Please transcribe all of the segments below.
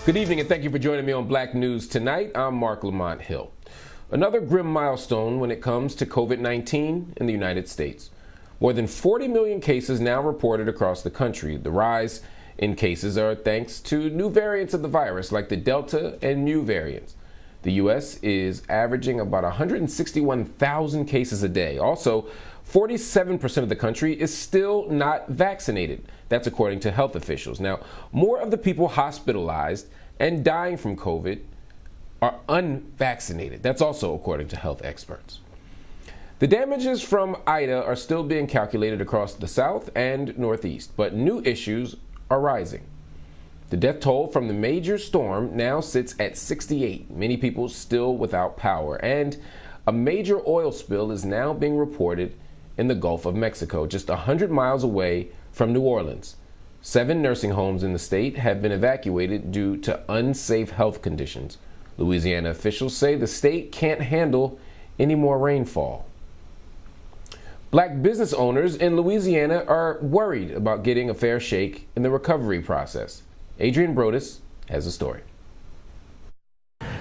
Good evening and thank you for joining me on Black News Tonight. I'm Marc Lamont Hill. Another grim milestone when it comes to COVID-19 in the United States. More than 40 million cases now reported across the country. The rise in cases are thanks to new variants of the virus like the Delta and Mu variants. The U.S. is averaging about 161,000 cases a day. Also, 47% of the country is still not vaccinated. That's according to health officials. Now, more of the people hospitalized and dying from COVID are unvaccinated. That's also according to health experts. The damages from Ida are still being calculated across the South and Northeast, but new issues are rising. The death toll from the major storm now sits at 68, many people still without power, and a major oil spill is now being reported in the Gulf of Mexico, just 100 miles away from New Orleans. 7 nursing homes in the state have been evacuated due to unsafe health conditions. Louisiana officials say the state can't handle any more rainfall. Black business owners in Louisiana are worried about getting a fair shake in the recovery process. Adrian Brodus has a story.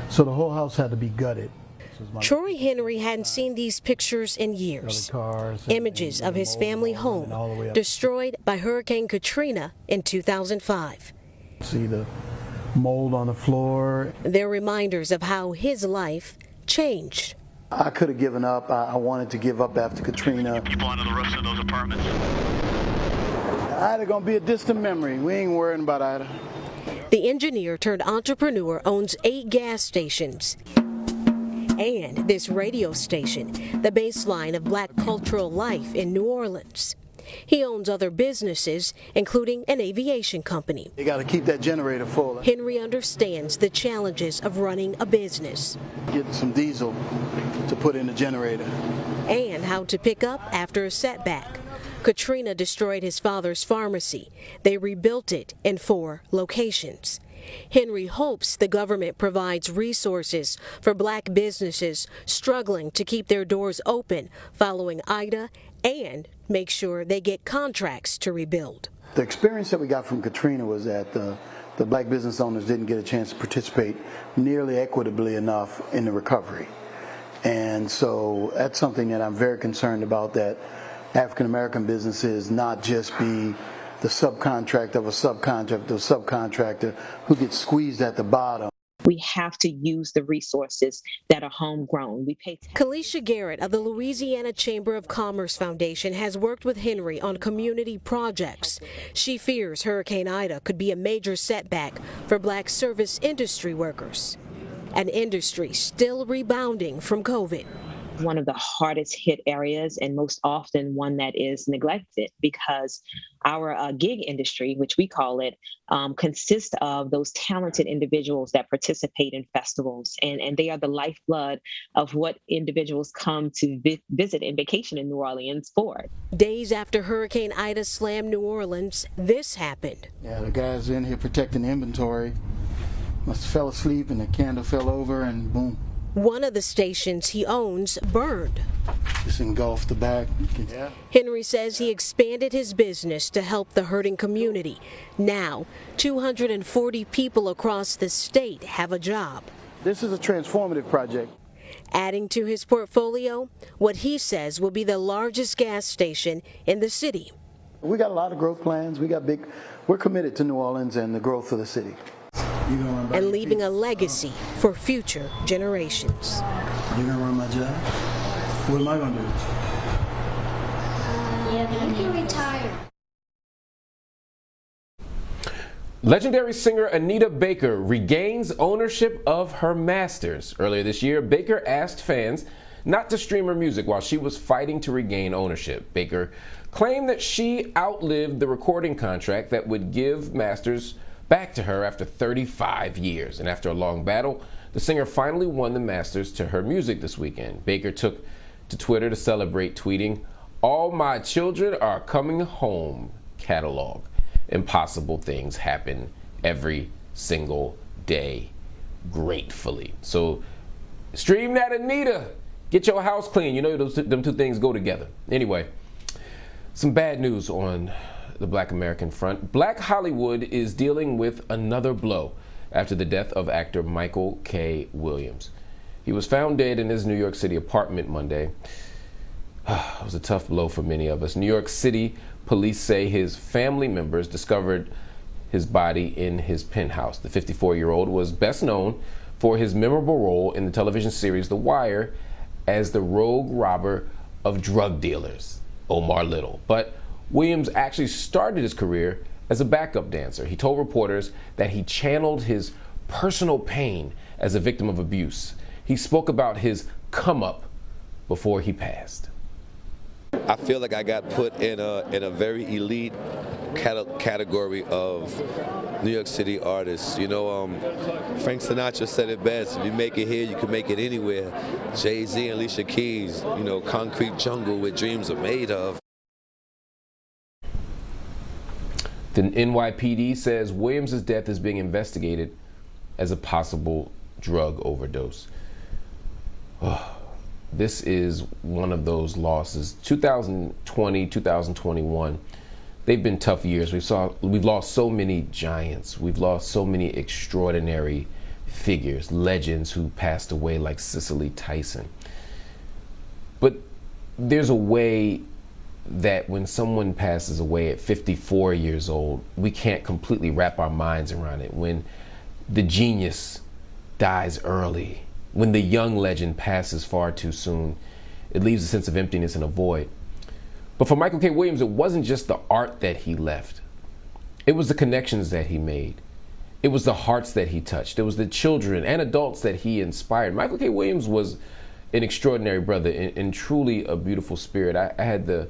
So the whole house had to be gutted. Troy Henry hadn't seen these pictures in years. Images of his family home destroyed by Hurricane Katrina in 2005. See the mold on the floor. They're reminders of how his life changed. I could have given up. I wanted to give up after Katrina. People under the roofs of those apartments. Ida gonna be a distant memory. We ain't worrying about Ida. The engineer turned entrepreneur owns 8 gas stations and this radio station, the baseline of Black cultural life in New Orleans. He owns other businesses, including an aviation company. You got to keep that generator full. Henry understands the challenges of running a business. Getting some diesel to put in the generator. And how to pick up after a setback. Katrina destroyed his father's pharmacy. They rebuilt it in 4 locations. Henry hopes the government provides resources for Black businesses struggling to keep their doors open following Ida and make sure they get contracts to rebuild. The experience that we got from Katrina was that the Black business owners didn't get a chance to participate nearly equitably enough in the recovery. And so that's something that I'm very concerned about, that African American businesses not just be the subcontractor of a subcontractor who gets squeezed at the bottom. We have to use the resources that are homegrown. We pay. Kalisha Garrett of the Louisiana Chamber of Commerce Foundation has worked with Henry on community projects. She fears Hurricane Ida could be a major setback for Black service industry workers, an industry still rebounding from COVID. One of the hardest hit areas, and most often one that is neglected, because our gig industry, which we call it, consists of those talented individuals that participate in festivals, and they are the lifeblood of what individuals come to visit and vacation in New Orleans for. Days after Hurricane Ida slammed New Orleans, this happened. Yeah, the guys in here protecting the inventory must have fell asleep and the candle fell over and boom. One of the stations he owns burned. Just engulfed the back. Yeah. Henry says he expanded his business to help the hurting community. Now, 240 people across the state have a job. This is a transformative project. Adding to his portfolio, what he says will be the largest gas station in the city. We got a lot of growth plans. We're committed to New Orleans and the growth of the city. And leaving a legacy for future generations. You're gonna run my job? What am I gonna do? Yeah, but you can retire. Legendary singer Anita Baker regains ownership of her masters. Earlier this year, Baker asked fans not to stream her music while she was fighting to regain ownership. Baker claimed that she outlived the recording contract that would give masters back to her after 35 years. And after a long battle, the singer finally won the masters to her music this weekend. Baker took to Twitter to celebrate, tweeting, "All my children are coming home" catalog. Impossible things happen every single day, gratefully. So stream that, Anita. Get your house clean. You know them 2 things go together. Anyway, some bad news on the Black American front. Black Hollywood is dealing with another blow after the death of actor Michael K. Williams. He was found dead in his New York City apartment Monday. It was a tough blow for many of us. New York City police say his family members discovered his body in his penthouse. The 54-year-old was best known for his memorable role in the television series The Wire as the rogue robber of drug dealers, Omar Little. But Williams actually started his career as a backup dancer. He told reporters that he channeled his personal pain as a victim of abuse. He spoke about his come up before he passed. I feel like I got put in a very elite category of New York City artists. You know, Frank Sinatra said it best: if you make it here, you can make it anywhere. Jay-Z and Alicia Keys, you know, concrete jungle where dreams are made of. The NYPD says Williams' death is being investigated as a possible drug overdose. This is one of those losses. 2020, 2021, they've been tough years. We've lost so many giants. We've lost so many extraordinary figures, legends who passed away like Cicely Tyson. But there's a way that when someone passes away at 54 years old, we can't completely wrap our minds around it. When the genius dies early, when the young legend passes far too soon, it leaves a sense of emptiness and a void. But for Michael K. Williams, it wasn't just the art that he left. It was the connections that he made. It was the hearts that he touched. It was the children and adults that he inspired. Michael K. Williams was an extraordinary brother and truly a beautiful spirit. I had the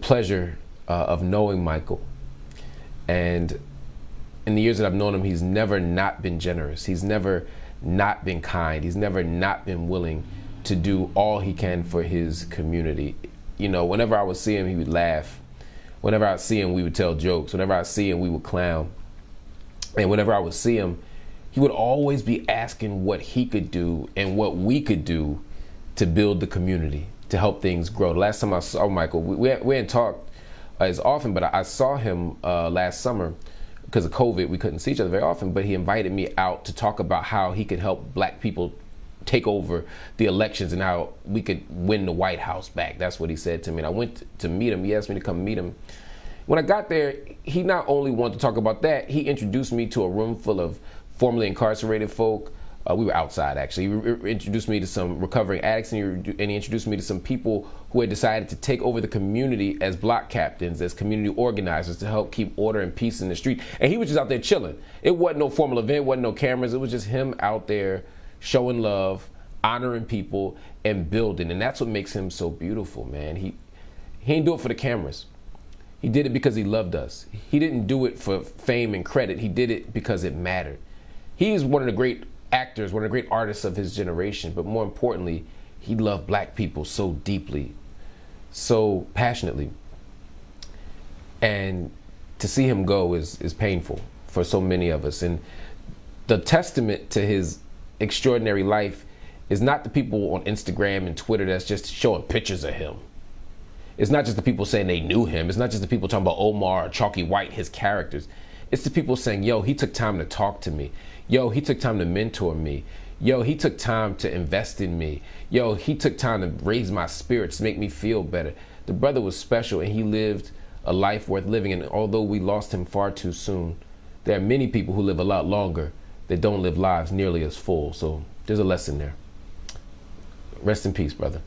pleasure of knowing Michael. And in the years that I've known him, he's never not been generous. He's never not been kind. He's never not been willing to do all he can for his community. You know, whenever I would see him, he would laugh. Whenever I would see him, we would tell jokes. Whenever I would see him, we would clown. And whenever I would see him, he would always be asking what he could do and what we could do to build the community, to help things grow. The last time I saw Michael, we hadn't talked as often, but I saw him last summer. Because of COVID, we couldn't see each other very often, but he invited me out to talk about how he could help black people take over the elections and how we could win the White House back. That's what he said to me. And I went to meet him. He asked me to come meet him. When I got there, he not only wanted to talk about that, he introduced me to a room full of formerly incarcerated folk. We were outside, actually. He introduced me to some recovering addicts, and he introduced me to some people who had decided to take over the community as block captains, as community organizers, to help keep order and peace in the street. And he was just out there chilling. It wasn't no formal event, wasn't no cameras. It was just him out there showing love, honoring people, and building. And that's what makes him so beautiful, man. He didn't do it for the cameras. He did it because he loved us. He didn't do it for fame and credit. He did it because it mattered. He's one of the great actors, one of the great artists of his generation, but more importantly, he loved black people so deeply, so passionately. And to see him go is painful for so many of us. And the testament to his extraordinary life is not the people on Instagram and Twitter that's just showing pictures of him. It's not just the people saying they knew him. It's not just the people talking about Omar or Chalky White, his characters. It's the people saying, yo, he took time to talk to me. Yo, he took time to mentor me. Yo, he took time to invest in me. Yo, he took time to raise my spirits, make me feel better. The brother was special, and he lived a life worth living. And although we lost him far too soon, there are many people who live a lot longer that don't live lives nearly as full. So there's a lesson there. Rest in peace, brother.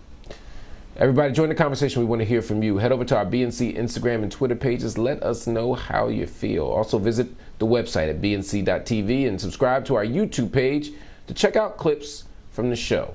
Everybody, join the conversation. We want to hear from you. Head over to our BNC Instagram and Twitter pages. Let us know how you feel. Also visit the website at bnc.tv and subscribe to our YouTube page to check out clips from the show.